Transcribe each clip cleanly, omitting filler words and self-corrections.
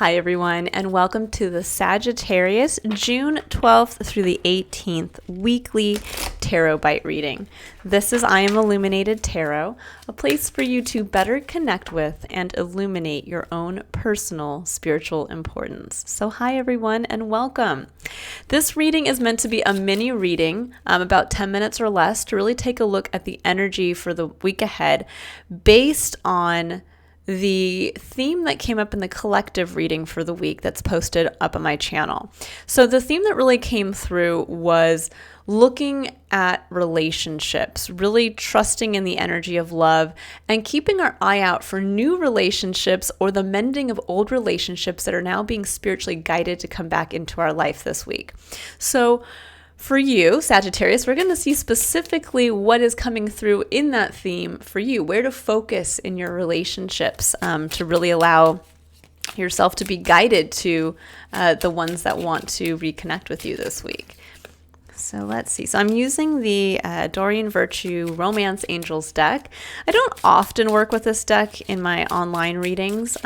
Hi everyone, and welcome to the Sagittarius June 12th through the 18th weekly tarot bite reading. This is I Am Illuminated Tarot, a place for you to better connect with and illuminate your own personal spiritual importance. So hi everyone and welcome. This reading is meant to be a mini reading, about 10 minutes or less, to really take a look at the energy for the week ahead based on the theme that came up in the collective reading for the week that's posted up on my channel. So the theme that really came through was looking at relationships, really trusting in the energy of love and keeping our eye out for new relationships or the mending of old relationships that are now being spiritually guided to come back into our life this week. So for you, Sagittarius, we're going to see specifically what is coming through in that theme for you, where to focus in your relationships to really allow yourself to be guided to the ones that want to reconnect with you this week. So let's see. So I'm using the Doreen Virtue Romance Angels deck. I don't often work with this deck in my online readings,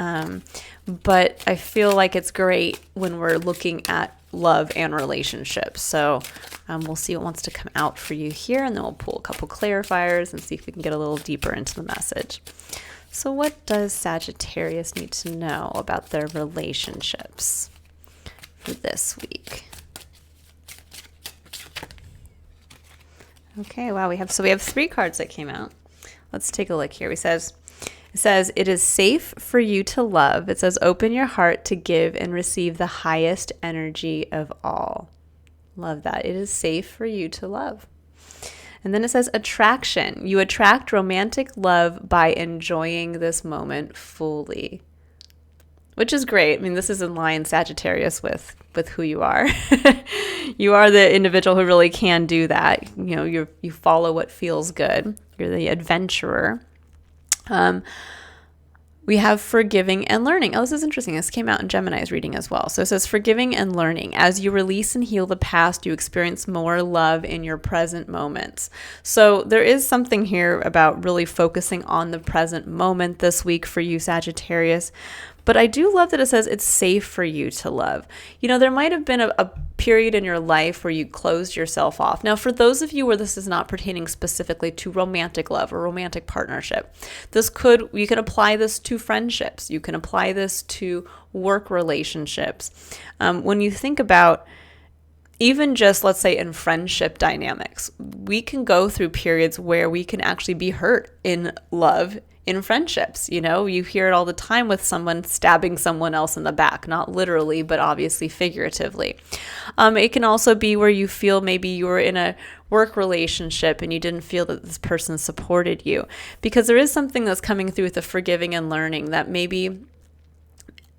but I feel like it's great when we're looking at love and relationships. So we'll see what wants to come out for you here, and then we'll pull a couple clarifiers and see if we can get a little deeper into the message. So what does Sagittarius need to know about their relationships for this week? Okay, wow, we have three cards that came out. Let's take a look here. It says, it is safe for you to love. It says, open your heart to give and receive the highest energy of all. Love that. It is safe for you to love. And then it says attraction. You attract romantic love by enjoying this moment fully, which is great. I mean, this is in line, Sagittarius, with who you are. You are the individual who really can do that. You know, you follow what feels good. You're the adventurer. We have forgiving and learning. Oh, this is interesting. This came out in Gemini's reading as well. So it says forgiving and learning. As you release and heal the past, you experience more love in your present moments. So there is something here about really focusing on the present moment this week for you, Sagittarius. But I do love that it says it's safe for you to love. You know, there might have been a period in your life where you closed yourself off. Now, for those of you where this is not pertaining specifically to romantic love or romantic partnership, you can apply this to friendships. You can apply this to work relationships. When you think about even just, let's say, in friendship dynamics, we can go through periods where we can actually be hurt in love in friendships. You know, you hear it all the time with someone stabbing someone else in the back, not literally, but obviously figuratively. It can also be where you feel maybe you were in a work relationship and you didn't feel that this person supported you, because there is something that's coming through with the forgiving and learning that maybe,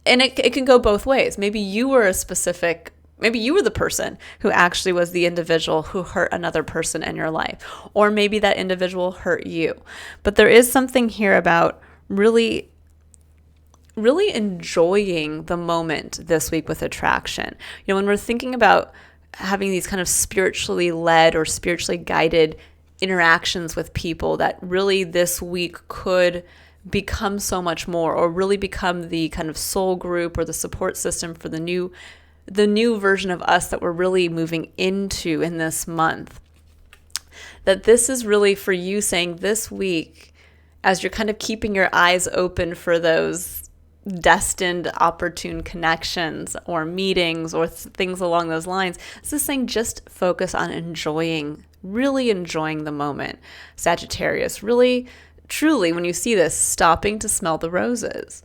and it can go both ways. Maybe you were the person who actually was the individual who hurt another person in your life, or maybe that individual hurt you. But there is something here about really, really enjoying the moment this week with attraction. You know, when we're thinking about having these kind of spiritually led or spiritually guided interactions with people, that really this week could become so much more, or really become the kind of soul group or the support system for the new version of us that we're really moving into in this month. That this is really for you saying this week, as you're kind of keeping your eyes open for those destined opportune connections or meetings or things along those lines, this is saying just focus on really enjoying the moment. Sagittarius, really, truly, when you see this, stopping to smell the roses.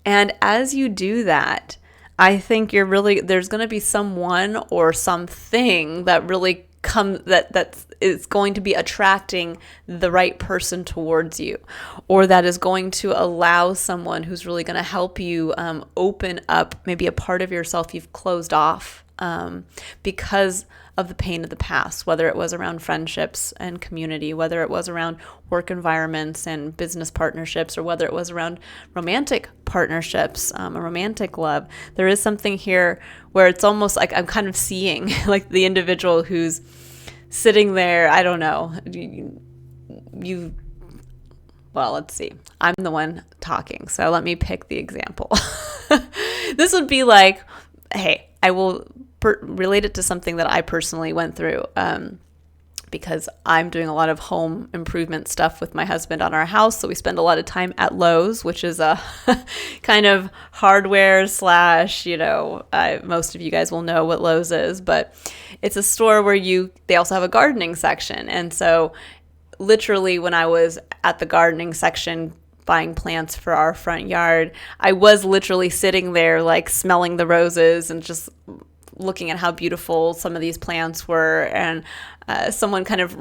And as you do that, I think there's going to be someone or something that really that is going to be attracting the right person towards you, or that is going to allow someone who's really going to help you open up maybe a part of yourself you've closed off because of the pain of the past, whether it was around friendships and community, whether it was around work environments and business partnerships, or whether it was around romantic partnerships, a romantic love. There is something here where it's almost like I'm kind of seeing like the individual who's sitting there, I don't know, well, let's see. I'm the one talking, so let me pick the example. This would be like, hey, I will relate it to something that I personally went through. Because I'm doing a lot of home improvement stuff with my husband on our house. So we spend a lot of time at Lowe's, which is a kind of hardware slash, most of you guys will know what Lowe's is, but it's a store where they also have a gardening section. And so literally when I was at the gardening section buying plants for our front yard, I was literally sitting there like smelling the roses and just looking at how beautiful some of these plants were. And someone kind of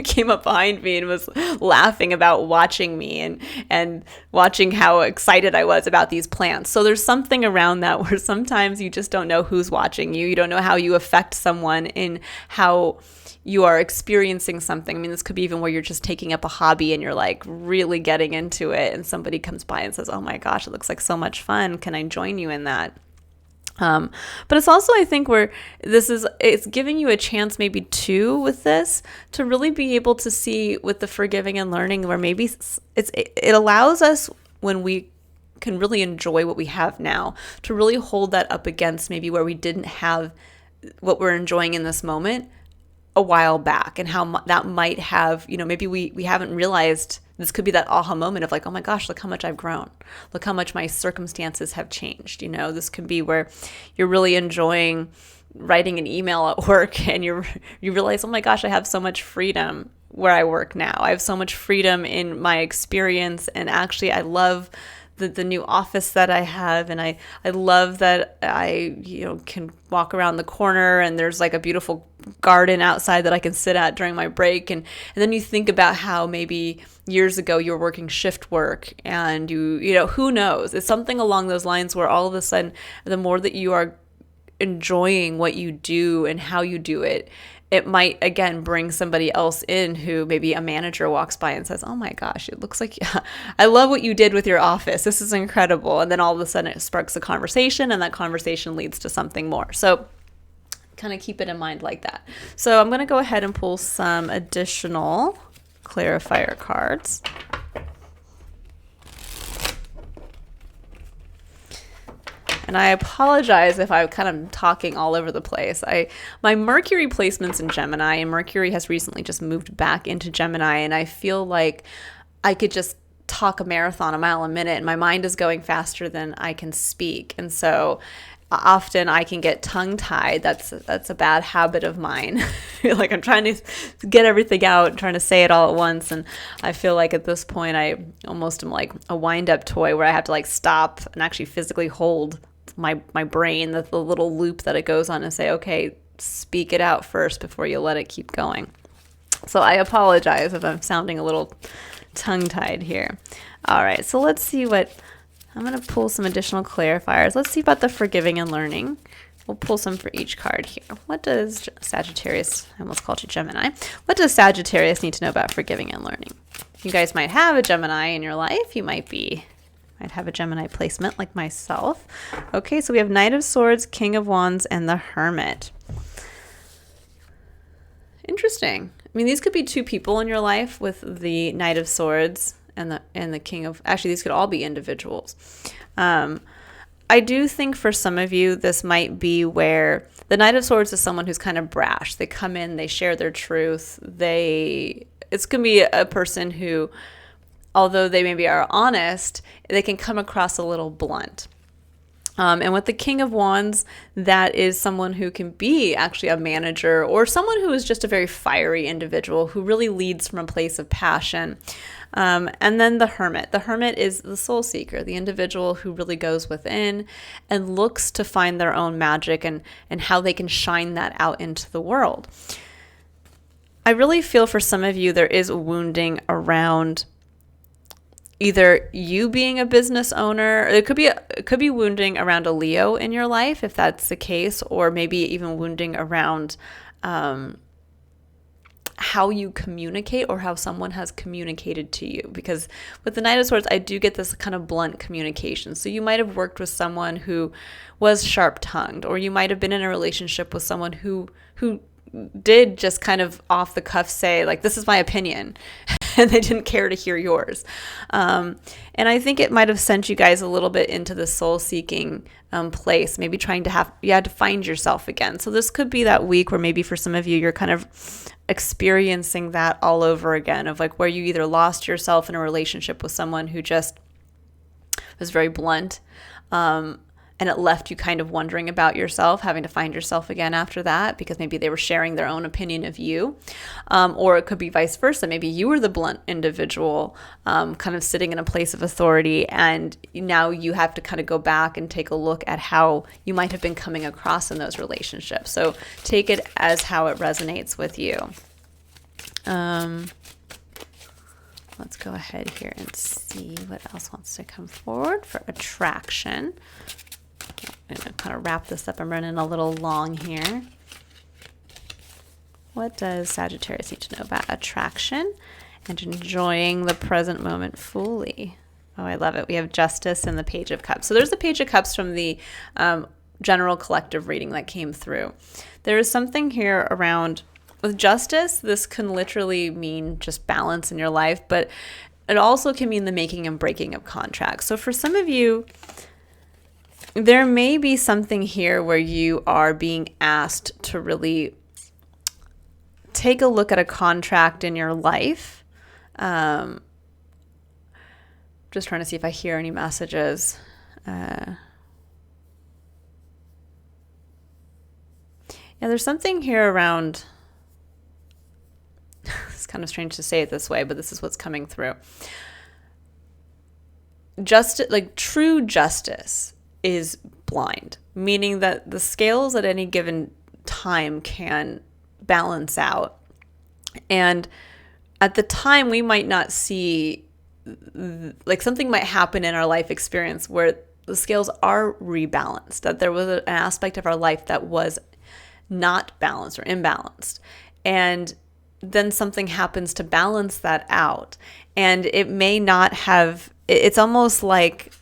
came up behind me and was laughing about watching me and watching how excited I was about these plants. So there's something around that where sometimes you just don't know who's watching you. You don't know how you affect someone in how you are experiencing something. I mean, this could be even where you're just taking up a hobby and you're like really getting into it, and somebody comes by and says, oh my gosh, it looks like so much fun. Can I join you in that? But it's also, I think, where it's giving you a chance maybe too with this to really be able to see with the forgiving and learning, where maybe it allows us, when we can really enjoy what we have now, to really hold that up against maybe where we didn't have what we're enjoying in this moment a while back, and how that might have, maybe we haven't realized. This could be that aha moment of like, oh my gosh, look how much I've grown. Look how much my circumstances have changed. This could be where you're really enjoying writing an email at work and you realize, oh my gosh, I have so much freedom where I work now. I have so much freedom in my experience. And actually, I love the new office that I have, and I love that I can walk around the corner and there's like a beautiful garden outside that I can sit at during my break. And then you think about how maybe years ago you were working shift work, and who knows? It's something along those lines where all of a sudden, the more that you are enjoying what you do and how you do it, it might, again, bring somebody else in who maybe a manager walks by and says, oh my gosh, it looks like, I love what you did with your office. This is incredible. And then all of a sudden it sparks a conversation, and that conversation leads to something more. So kind of keep it in mind like that. So I'm going to go ahead and pull some additional clarifier cards. And I apologize if I'm kind of talking all over the place. My Mercury placement's in Gemini, and Mercury has recently just moved back into Gemini, and I feel like I could just talk a marathon a mile a minute, and my mind is going faster than I can speak. And so often I can get tongue-tied. That's a bad habit of mine. Like I'm trying to get everything out, trying to say it all at once, and I feel like at this point I almost am like a wind-up toy where I have to like stop and actually physically hold my brain, the little loop that it goes on, and say, okay, speak it out first before you let it keep going. So I apologize if I'm sounding a little tongue-tied here. All right, so let's see what, I'm going to pull some additional clarifiers. Let's see about the forgiving and learning. We'll pull some for each card here. What does Sagittarius, I almost called you Gemini. What does Sagittarius need to know about forgiving and learning? You guys might have a Gemini in your life. You might have a Gemini placement like myself. Okay, so we have Knight of Swords, King of Wands, and the Hermit. Interesting. I mean, these could be two people in your life with the Knight of Swords and the King of... Actually, these could all be individuals. I do think for some of you, this might be where the Knight of Swords is someone who's kind of brash. They come in, they share their truth. It's going to be a person who, although they maybe are honest, they can come across a little blunt. And with the King of Wands, that is someone who can be actually a manager, or someone who is just a very fiery individual who really leads from a place of passion. And then the Hermit. The Hermit is the soul seeker, the individual who really goes within and looks to find their own magic and how they can shine that out into the world. I really feel for some of you there is wounding around either you being a business owner, or it could be wounding around a Leo in your life, if that's the case, or maybe even wounding around how you communicate or how someone has communicated to you. Because with the Knight of Swords, I do get this kind of blunt communication. So you might have worked with someone who was sharp-tongued, or you might have been in a relationship with someone who did just kind of off the cuff say, like, this is my opinion. and they didn't care to hear yours. And I think it might have sent you guys a little bit into the soul-seeking place, maybe trying to you had to find yourself again. So this could be that week where maybe for some of you, you're kind of experiencing that all over again, of like where you either lost yourself in a relationship with someone who just was very blunt, and it left you kind of wondering about yourself, having to find yourself again after that, because maybe they were sharing their own opinion of you. Or it could be vice versa. Maybe you were the blunt individual, kind of sitting in a place of authority, and now you have to kind of go back and take a look at how you might have been coming across in those relationships. So take it as how it resonates with you. Let's go ahead here and see what else wants to come forward for attraction. I'm going to kind of wrap this up. I'm running a little long here. What does Sagittarius need to know about attraction and enjoying the present moment fully? Oh, I love it. We have Justice and the Page of Cups. So there's the Page of Cups from the general collective reading that came through. There is something here around, with Justice, this can literally mean just balance in your life, but it also can mean the making and breaking of contracts. So for some of you, there may be something here where you are being asked to really take a look at a contract in your life. Just trying to see if I hear any messages. Yeah, there's something here around, it's kind of strange to say it this way, but this is what's coming through. True justice is blind, meaning that the scales at any given time can balance out. And at the time, we might not see, like something might happen in our life experience where the scales are rebalanced, that there was an aspect of our life that was not balanced or imbalanced. And then something happens to balance that out. And it may not have, it's almost like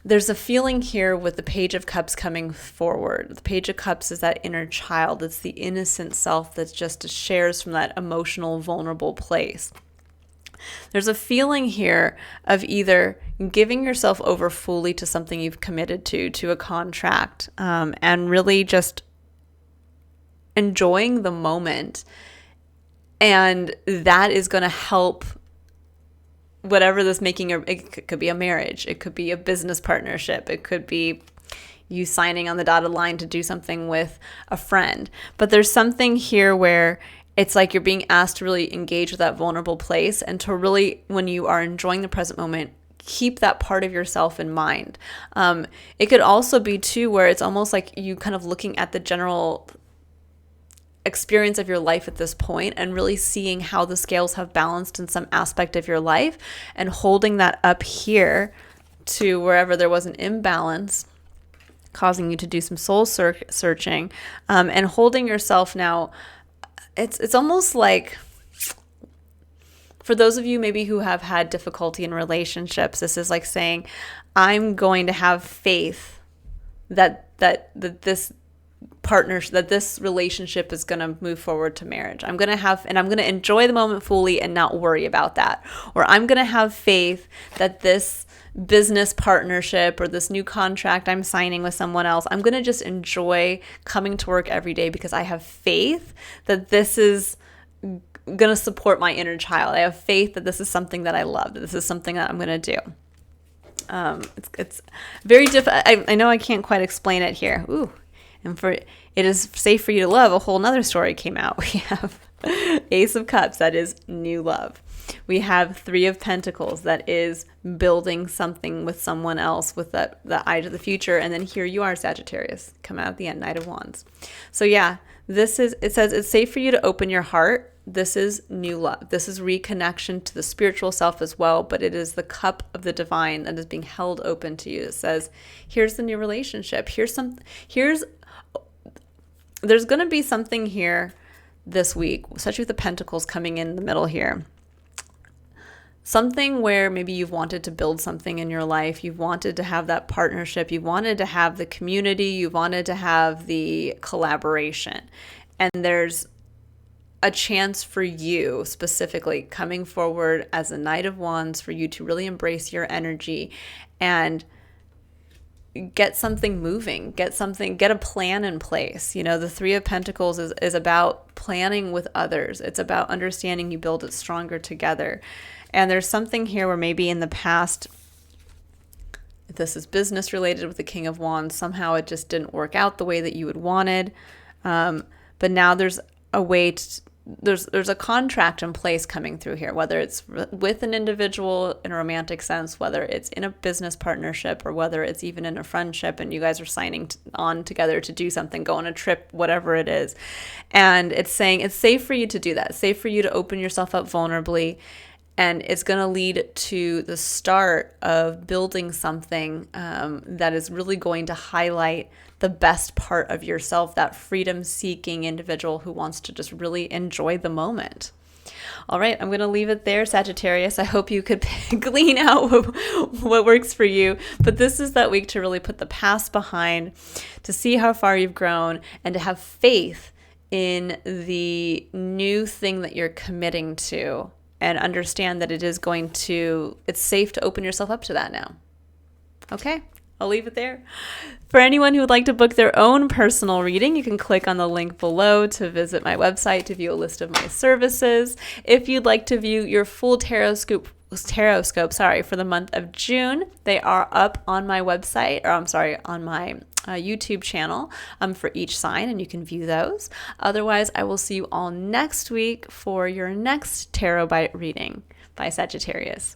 there's a feeling here with the Page of Cups coming forward. The Page of Cups is that inner child. It's the innocent self that just shares from that emotional, vulnerable place. There's a feeling here of either giving yourself over fully to something you've committed to a contract, and really just enjoying the moment. And that is going to help whatever this it could be a marriage, it could be a business partnership, it could be you signing on the dotted line to do something with a friend. But there's something here where it's like you're being asked to really engage with that vulnerable place, and to really, when you are enjoying the present moment, keep that part of yourself in mind. It could also be too where it's almost like you kind of looking at the general experience of your life at this point and really seeing how the scales have balanced in some aspect of your life, and holding that up here to wherever there was an imbalance, causing you to do some soul searching, and holding yourself now. It's almost like, for those of you maybe who have had difficulty in relationships, this is like saying, I'm going to have faith that this relationship is going to move forward to marriage. I'm going to enjoy the moment fully and not worry about that. Or I'm going to have faith that this business partnership or this new contract I'm signing with someone else, I'm going to just enjoy coming to work every day because I have faith that this is going to support my inner child. I have faith that this is something that I love, that this is something that I'm going to do. It's very difficult. I know I can't quite explain it here. Ooh. And for it is safe for you to love, a whole nother story came out. We have Ace of Cups, that is new love. We have Three of Pentacles, that is building something with someone else, with the eye to the future. And then here you are, Sagittarius, come out at the end, Knight of Wands. So yeah, it says it's safe for you to open your heart. This is new love. This is reconnection to the spiritual self as well, but it is the cup of the divine that is being held open to you. It says, here's the new relationship. There's going to be something here this week, especially with the Pentacles coming in the middle here. Something where maybe you've wanted to build something in your life. You've wanted to have that partnership. You've wanted to have the community. You've wanted to have the collaboration. And there's a chance for you specifically coming forward as a Knight of Wands for you to really embrace your energy and get something moving, get a plan in place. You know, the Three of Pentacles is about planning with others. It's about understanding you build it stronger together. And there's something here where maybe in the past, if this is business related with the King of Wands, somehow it just didn't work out the way that you had wanted. But now there's a way there's a contract in place coming through here, whether it's with an individual in a romantic sense, whether it's in a business partnership, or whether it's even in a friendship and you guys are signing on together to do something, go on a trip, whatever it is. And it's saying it's safe for you to do that. It's safe for you to open yourself up vulnerably. And it's going to lead to the start of building something that is really going to highlight the best part of yourself, that freedom-seeking individual who wants to just really enjoy the moment. All right, I'm going to leave it there, Sagittarius. I hope you could glean out what works for you. But this is that week to really put the past behind, to see how far you've grown, and to have faith in the new thing that you're committing to. And understand that it's safe to open yourself up to that now. Okay, I'll leave it there. For anyone who would like to book their own personal reading, you can click on the link below to visit my website to view a list of my services. If you'd like to view your full tarot scope for the month of June, they are up on my website, on my YouTube channel for each sign, and you can view those. Otherwise, I will see you all next week for your next Tarot Bite reading by Sagittarius.